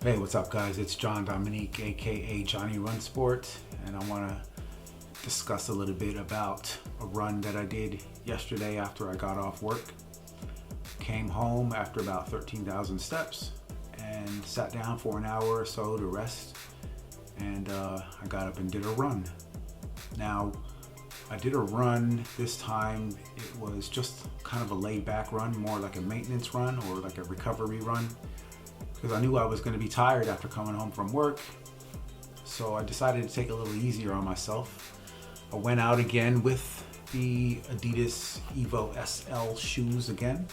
Hey, what's up, guys? It's John Dominique, aka Johnny Run Sport, and I want to discuss a little bit about a run that I did yesterday after I got off work. Came home after about 13,000 steps and sat down for an hour or so to rest, and I got up and did a run. Now, I did a run this time. It was just kind of a laid back run, more like a maintenance run or like a recovery run, because I knew I was going to be tired after coming home from work. So I decided to take it a little easier on myself. I went out again with the Adidas Evo SL shoes again,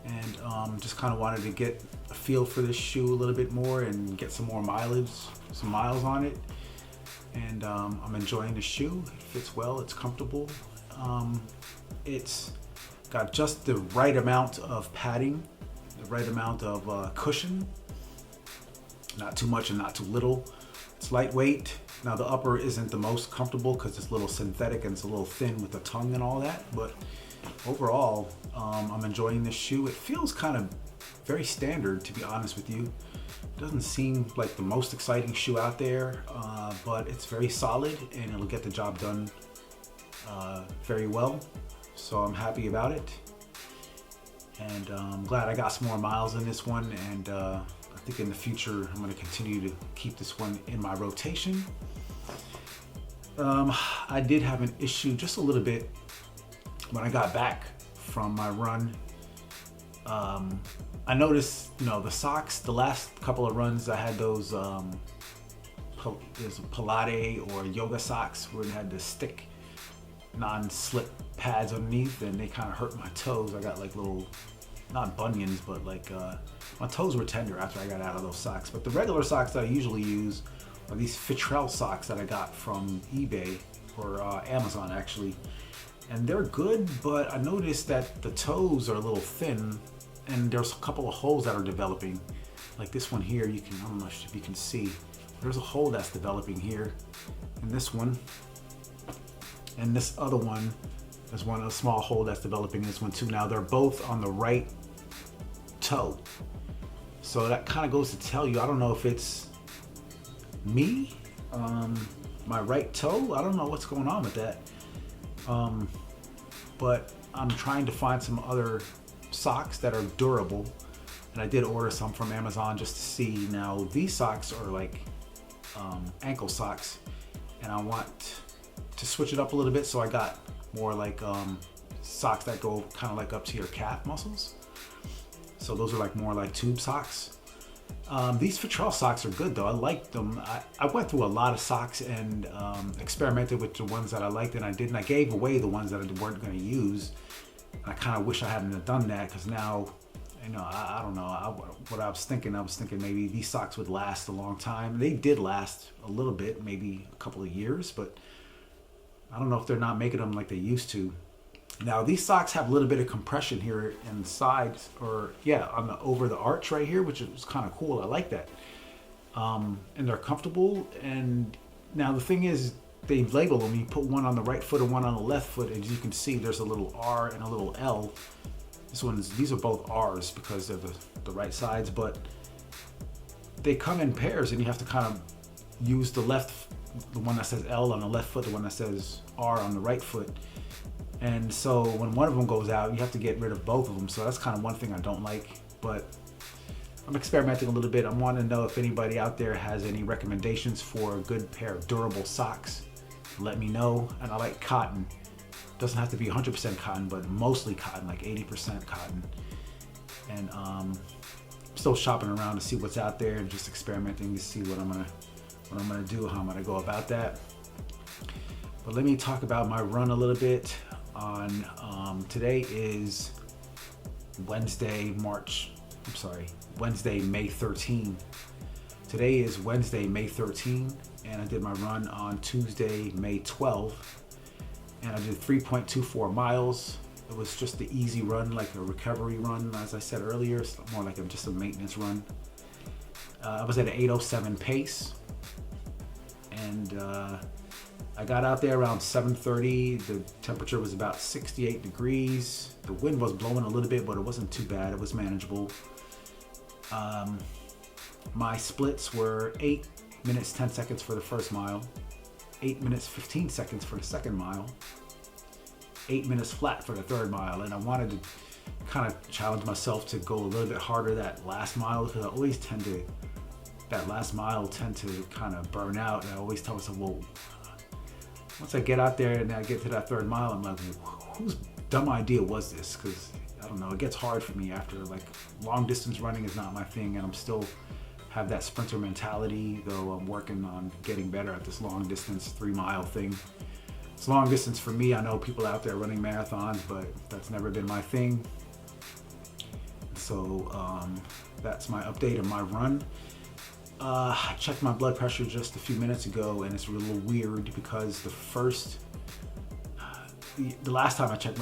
and just kind of wanted to get a feel for this shoe a little bit more and get some more mileage, some miles on it. And I'm enjoying the shoe. It fits well, it's comfortable. It's got just the right amount of padding, the right amount of cushion, not too much and not too little. It's lightweight. Now the upper isn't the most comfortable because it's a little synthetic and it's a little thin with the tongue and all that, but overall I'm enjoying this shoe. It feels kind of very standard, to be honest with you. It doesn't seem like the most exciting shoe out there, but it's very solid and it'll get the job done very well. So I'm happy about it. And I'm glad I got some more miles in this one, and I think in the future I'm going to continue to keep this one in my rotation. I did have an issue just a little bit when I got back from my run. I noticed, the socks, the last couple of runs I had those there's Pilates or yoga socks where they had the stick non-slip pads underneath, and they kind of hurt my toes. I got like little, not bunions, but like my toes were tender after I got out of those socks. But the regular socks that I usually use are these Fitrell socks that I got from eBay or Amazon actually, and they're good. But I noticed that the toes are a little thin, and there's a couple of holes that are developing. Like this one here, I don't know if you can see. There's a hole that's developing here, and this one. And this other one, there's a small hole that's developing in this one too. Now they're both on the right toe. So that kind of goes to tell you, I don't know if it's me, my right toe. I don't know what's going on with that. But I'm trying to find some other socks that are durable. And I did order some from Amazon just to see. Now these socks are like ankle socks, and I want to switch it up a little bit, so I got more like socks that go kind of like up to your calf muscles. So those are like more like tube socks. These Fitrell socks are good though. I like them. I went through a lot of socks and experimented with the ones that I liked, and I didn't. I gave away the ones that I weren't going to use. And I kind of wish I hadn't done that, because now, I don't know what I was thinking. I was thinking maybe these socks would last a long time. They did last a little bit, maybe a couple of years, but I don't know if they're not making them like they used to. Now these socks have a little bit of compression here in the sides, or over the arch right here, which is kind of cool. I like that. And they're comfortable. And now the thing is, they label them. You put one on the right foot and one on the left foot, and as you can see, there's a little R and a little L. These are both R's because they're the right sides, but they come in pairs, and you have to kind of use the one that says L on the left foot, the one that says R on the right foot. And so when one of them goes out, you have to get rid of both of them. So that's kind of one thing I don't like, but I'm experimenting a little bit. I want to know if anybody out there has any recommendations for a good pair of durable socks. Let me know. And I like cotton. Doesn't have to be 100% cotton, but mostly cotton, like 80% cotton. And still shopping around to see what's out there and just experimenting to see what I'm gonna do, how I'm gonna go about that. But let me talk about my run a little bit. Today is Wednesday, May 13. Today is Wednesday, May 13, and I did my run on Tuesday, May 12, and I did 3.24 miles. It was just the easy run, like a recovery run, as I said earlier. It's more like just a maintenance run. I was at an 8:07 pace, and I got out there around 7:30. The temperature was about 68 degrees. The wind was blowing a little bit, but it wasn't too bad. It was manageable. My splits were 8 minutes 10 seconds for the first mile, 8 minutes 15 seconds for the second mile, 8 minutes flat for the third mile. And I wanted to kind of challenge myself to go a little bit harder that last mile, because I always tend to, that last mile tend to kind of burn out. And I always tell myself, well, once I get out there and I get to that third mile, I'm like, whose dumb idea was this? Because I don't know, it gets hard for me after, like, long distance running is not my thing, and I'm still have that sprinter mentality, though I'm working on getting better at this long distance 3 mile thing. It's long distance for me. I know people out there running marathons, but that's never been my thing. So that's my update on my run. I checked my blood pressure just a few minutes ago, and it's a little weird because the last time I checked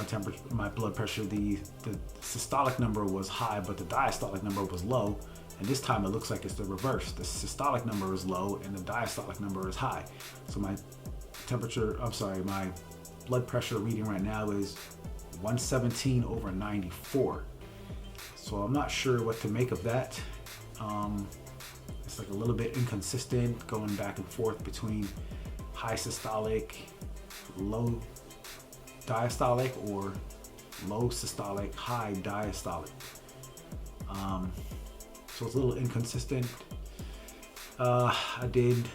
my blood pressure, the systolic number was high, but the diastolic number was low. And this time it looks like it's the reverse. The systolic number is low and the diastolic number is high. So my blood pressure reading right now is 117/94. So I'm not sure what to make of that. It's like a little bit inconsistent, going back and forth between high systolic, low diastolic, or low systolic, high diastolic. So it's a little inconsistent. I did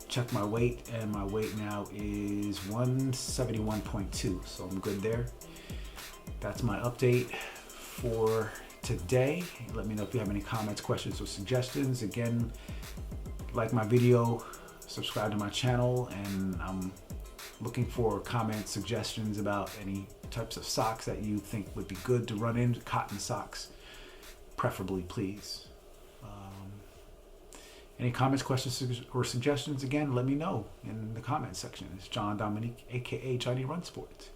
check my weight, and my weight now is 171.2, so I'm good there. That's my update for today. Let me know if you have any comments, questions, or suggestions. Again, like my video, subscribe to my channel, and I'm looking for comments, suggestions about any types of socks that you think would be good to run in, cotton socks, preferably, please. Any comments, questions, or suggestions, again, let me know in the comments section. It's John Dominique, aka Johnny Run Sport.